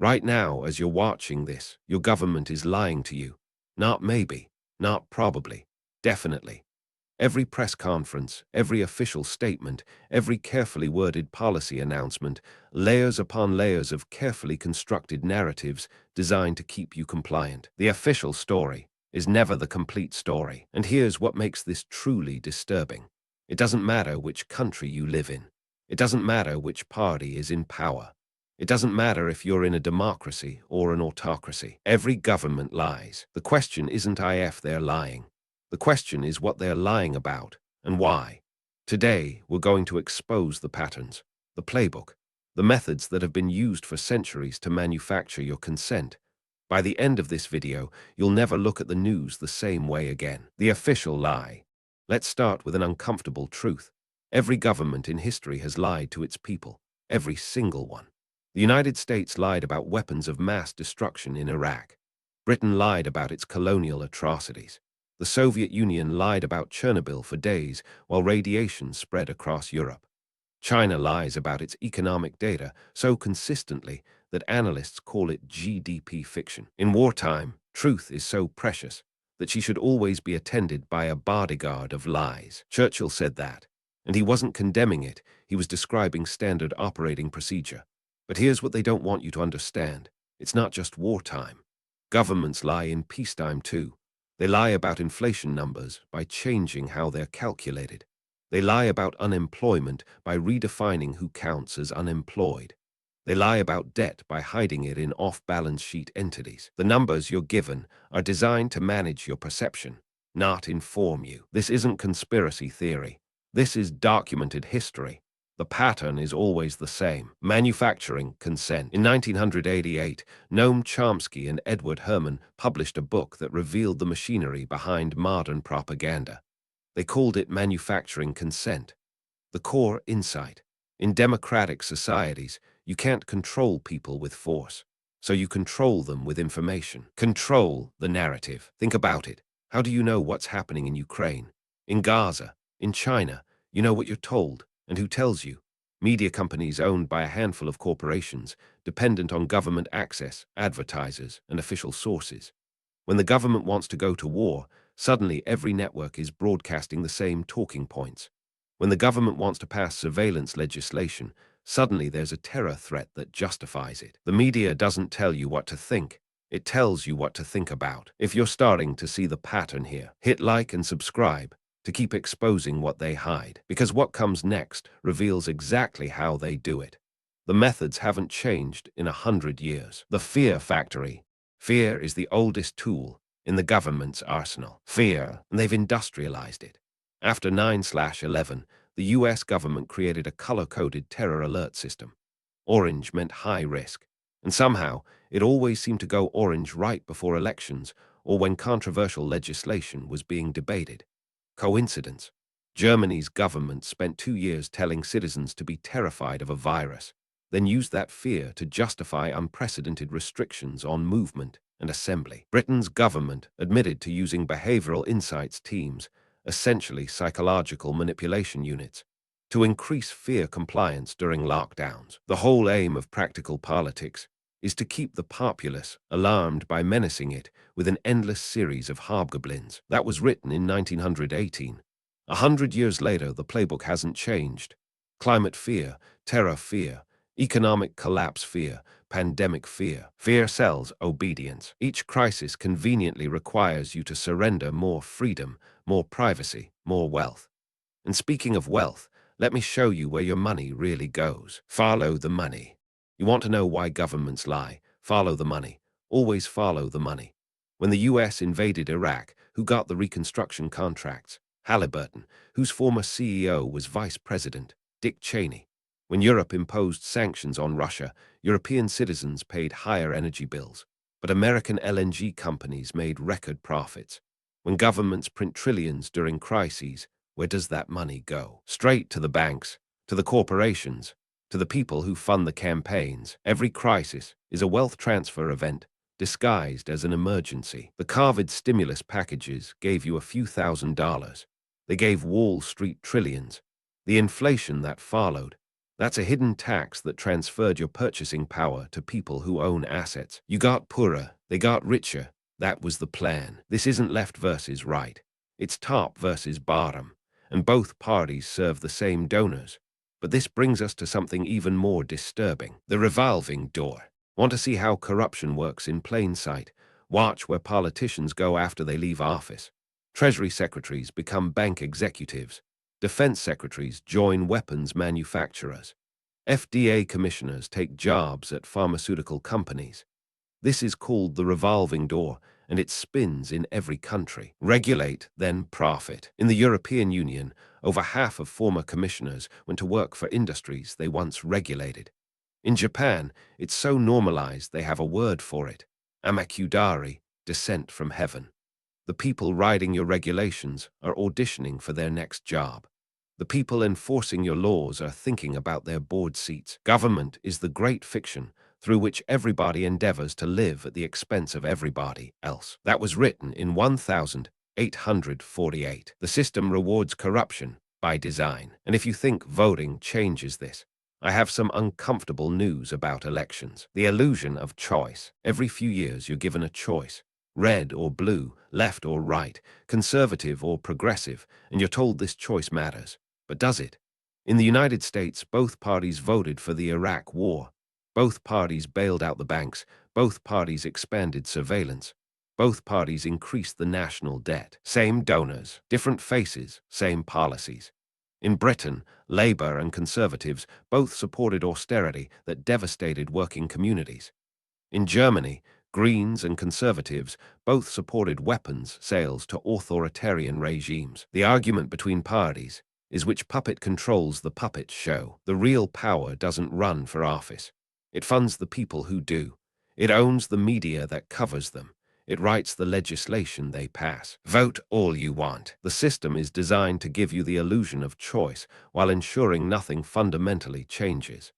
Right now, as you're watching this, your government is lying to you. Not maybe, not probably, definitely. Every press conference, every official statement, every carefully worded policy announcement, layers upon layers of carefully constructed narratives designed to keep you compliant. The official story is never the complete story. And here's what makes this truly disturbing. It doesn't matter which country you live in. It doesn't matter which party is in power. It doesn't matter if you're in a democracy or an autocracy. Every government lies. The question isn't if they're lying. The question is what they're lying about and why. Today, we're going to expose the patterns, the playbook, the methods that have been used for centuries to manufacture your consent. By the end of this video, you'll never look at the news the same way again. The official lie. Let's start with an uncomfortable truth. Every government in history has lied to its people, every single one. The United States lied about weapons of mass destruction in Iraq. Britain lied about its colonial atrocities. The Soviet Union lied about Chernobyl for days while radiation spread across Europe. China lies about its economic data so consistently that analysts call it GDP fiction. In wartime, truth is so precious that she should always be attended by a bodyguard of lies. Churchill said that, and he wasn't condemning it, he was describing standard operating procedure. But here's what they don't want you to understand. It's not just wartime. Governments lie in peacetime too. They lie about inflation numbers by changing how they're calculated. They lie about unemployment by redefining who counts as unemployed. They lie about debt by hiding it in off-balance sheet entities. The numbers you're given are designed to manage your perception, not inform you. This isn't conspiracy theory. This is documented history. The pattern is always the same. Manufacturing consent. In 1988, Noam Chomsky and Edward Herman published a book that revealed the machinery behind modern propaganda. They called it manufacturing consent. The core insight. In democratic societies, you can't control people with force, so you control them with information. Control the narrative. Think about it. How do you know what's happening in Ukraine? In Gaza? In China? You know what you're told. And who tells you? Media companies owned by a handful of corporations, dependent on government access, advertisers, and official sources. When the government wants to go to war, suddenly every network is broadcasting the same talking points. When the government wants to pass surveillance legislation, suddenly there's a terror threat that justifies it. The media doesn't tell you what to think. It tells you what to think about. If you're starting to see the pattern here, hit like and subscribe to keep exposing what they hide, because what comes next reveals exactly how they do it. The methods haven't changed in 100 years. The fear factory. Fear is the oldest tool in the government's arsenal. Fear, and they've industrialized it. After 9/11, the US government created a color-coded terror alert system. Orange meant high risk, and somehow it always seemed to go orange right before elections or when controversial legislation was being debated. Coincidence? Germany's government spent 2 years telling citizens to be terrified of a virus, then used that fear to justify unprecedented restrictions on movement and assembly. Britain's government admitted to using behavioral insights teams, essentially psychological manipulation units, to increase fear compliance during lockdowns. The whole aim of practical politics is to keep the populace alarmed by menacing it with an endless series of hobgoblins. That was written in 1918. 100 years later, the playbook hasn't changed. Climate fear, terror fear, economic collapse fear, pandemic fear. Fear sells obedience. Each crisis conveniently requires you to surrender more freedom, more privacy, more wealth. And speaking of wealth, let me show you where your money really goes. Follow the money. You want to know why governments lie? Follow the money. Always follow the money. When the US invaded Iraq, who got the reconstruction contracts? Halliburton, whose former CEO was vice president, Dick Cheney. When Europe imposed sanctions on Russia, European citizens paid higher energy bills, but American LNG companies made record profits. When governments print trillions during crises, where does that money go? Straight to the banks, to the corporations, to the people who fund the campaigns. Every crisis is a wealth transfer event disguised as an emergency. The COVID stimulus packages gave you a few $1,000s. They gave Wall Street trillions. The inflation that followed That's a hidden tax that transferred your purchasing power to people who own assets. You got poorer, they got richer. That was the plan. This isn't left versus right. It's top versus bottom, and both parties serve the same donors. But this brings us to something even more disturbing: the revolving door. Want to see how corruption works in plain sight? Watch where politicians go after they leave office. Treasury secretaries become bank executives. Defense secretaries join weapons manufacturers. FDA commissioners take jobs at pharmaceutical companies. This is called the revolving door, and it spins in every country. Regulate, then profit. In the European Union, over half of former commissioners went to work for industries they once regulated. In Japan, it's so normalized they have a word for it: amakudari, descent from heaven. The people writing your regulations are auditioning for their next job. The people enforcing your laws are thinking about their board seats. Government is the great fiction through which everybody endeavors to live at the expense of everybody else. That was written in 1848. The system rewards corruption by design. And if you think voting changes this, I have some uncomfortable news about elections. The illusion of choice. Every few years you're given a choice: red or blue, left or right, conservative or progressive, and you're told this choice matters. But does it? In the United States, both parties voted for the Iraq War. Both parties bailed out the banks. Both parties expanded surveillance. Both parties increased the national debt. Same donors, different faces, same policies. In Britain, Labour and Conservatives both supported austerity that devastated working communities. In Germany, Greens and Conservatives both supported weapons sales to authoritarian regimes. The argument between parties is which puppet controls the puppet show. The real power doesn't run for office. It funds the people who do. It owns the media that covers them. It writes the legislation they pass. Vote all you want. The system is designed to give you the illusion of choice while ensuring nothing fundamentally changes.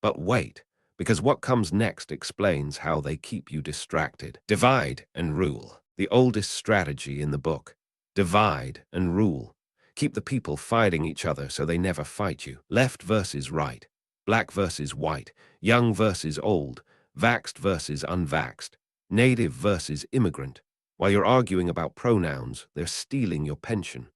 But wait, because what comes next explains how they keep you distracted. Divide and rule. The oldest strategy in the book. Divide and rule. Keep the people fighting each other so they never fight you. Left versus right. Black versus white. Young versus old. Vaxxed versus unvaxxed. Native versus immigrant. While you're arguing about pronouns, they're stealing your pension.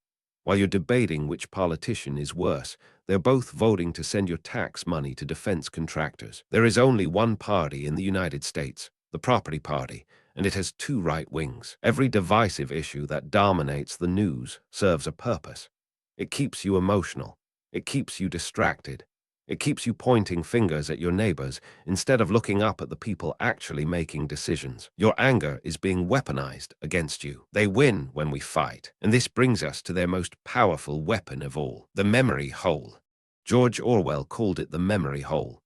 While you're debating which politician is worse, they're both voting to send your tax money to defense contractors. There is only one party in the United States, the Property Party, and it has two right wings. Every divisive issue that dominates the news serves a purpose. It keeps you emotional. It keeps you distracted. It keeps you pointing fingers at your neighbors instead of looking up at the people actually making decisions. Your anger is being weaponized against you. They win when we fight. And this brings us to their most powerful weapon of all, the memory hole. George Orwell called it the memory hole,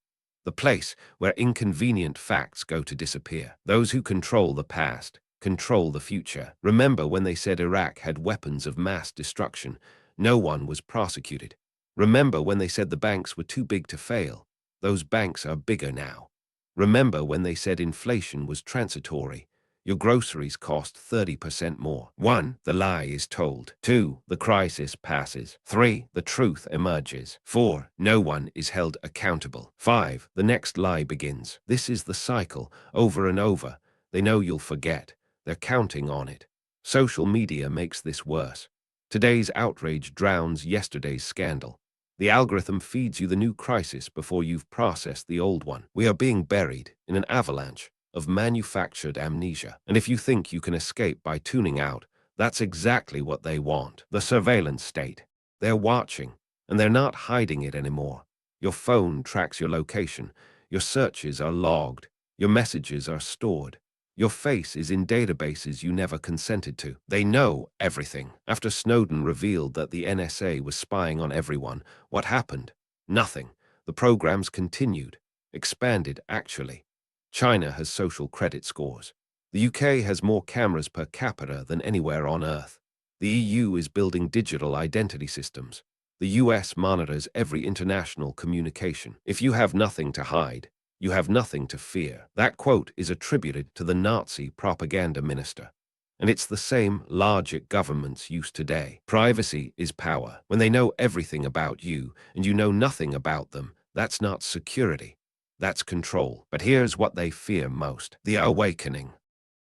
the place where inconvenient facts go to disappear. Those who control the past control the future. Remember when they said Iraq had weapons of mass destruction? No one was prosecuted. Remember when they said the banks were too big to fail? Those banks are bigger now. Remember when they said inflation was transitory? Your groceries cost 30% more. 1. The lie is told. 2. The crisis passes. 3. The truth emerges. 4. No one is held accountable. 5. The next lie begins. This is the cycle, over and over. They know you'll forget. They're counting on it. Social media makes this worse. Today's outrage drowns yesterday's scandal. The algorithm feeds you the new crisis before you've processed the old one. We are being buried in an avalanche of manufactured amnesia. And if you think you can escape by tuning out, that's exactly what they want. The surveillance state. They're watching, and they're not hiding it anymore. Your phone tracks your location. Your searches are logged. Your messages are stored. Your face is in databases you never consented to. They know everything. After Snowden revealed that the NSA was spying on everyone, what happened? Nothing. The programs continued. Expanded, actually. China has social credit scores. The UK has more cameras per capita than anywhere on Earth. The EU is building digital identity systems. The US monitors every international communication. If you have nothing to hide, you have nothing to fear. That quote is attributed to the Nazi propaganda minister. And it's the same logic governments use today. Privacy is power. When they know everything about you and you know nothing about them, That's not security. That's control. But here's what they fear most: the awakening.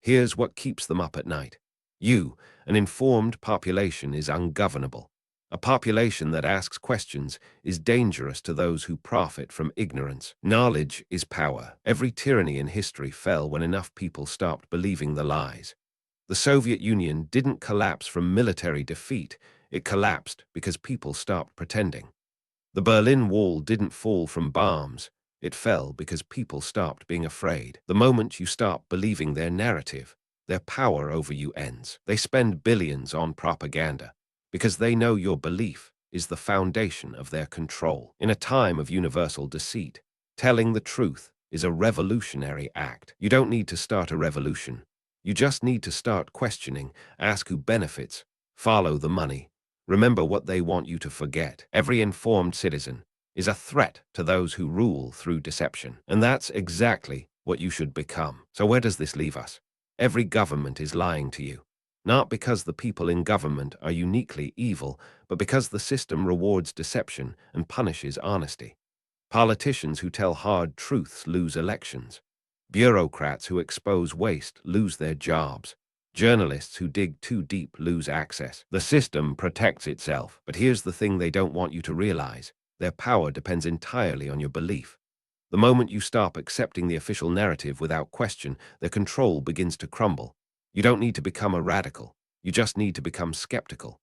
Here's what keeps them up at night. You, an informed population, is ungovernable. A population that asks questions is dangerous to those who profit from ignorance. Knowledge is power. Every tyranny in history fell when enough people stopped believing the lies. The Soviet Union didn't collapse from military defeat. It collapsed because people stopped pretending. The Berlin Wall didn't fall from bombs. It fell because people stopped being afraid. The moment you stop believing their narrative, their power over you ends. They spend billions on propaganda because they know your belief is the foundation of their control. In a time of universal deceit, telling the truth is a revolutionary act. You don't need to start a revolution. You just need to start questioning, ask who benefits, follow the money. Remember what they want you to forget. Every informed citizen is a threat to those who rule through deception. And that's exactly what you should become. So where does this leave us? Every government is lying to you. Not because the people in government are uniquely evil, but because the system rewards deception and punishes honesty. Politicians who tell hard truths lose elections. Bureaucrats who expose waste lose their jobs. Journalists who dig too deep lose access. The system protects itself. But here's the thing they don't want you to realize. Their power depends entirely on your belief. The moment you stop accepting the official narrative without question, their control begins to crumble. You don't need to become a radical. You just need to become skeptical.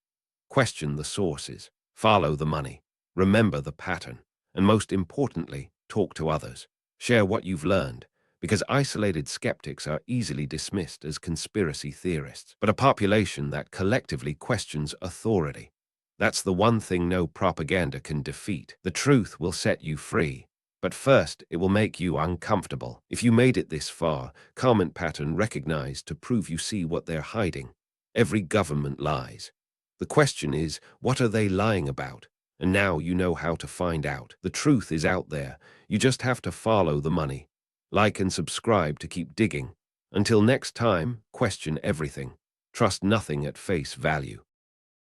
Question the sources. Follow the money. Remember the pattern. And most importantly, talk to others. Share what you've learned, because isolated skeptics are easily dismissed as conspiracy theorists. But a population that collectively questions authority, that's the one thing no propaganda can defeat. The truth will set you free, but first it will make you uncomfortable. If you made it this far, comment pattern recognized to prove you see what they're hiding. Every government lies. The question is, what are they lying about? And now you know how to find out. The truth is out there. You just have to follow the money. Like and subscribe to keep digging. Until next time, question everything. Trust nothing at face value.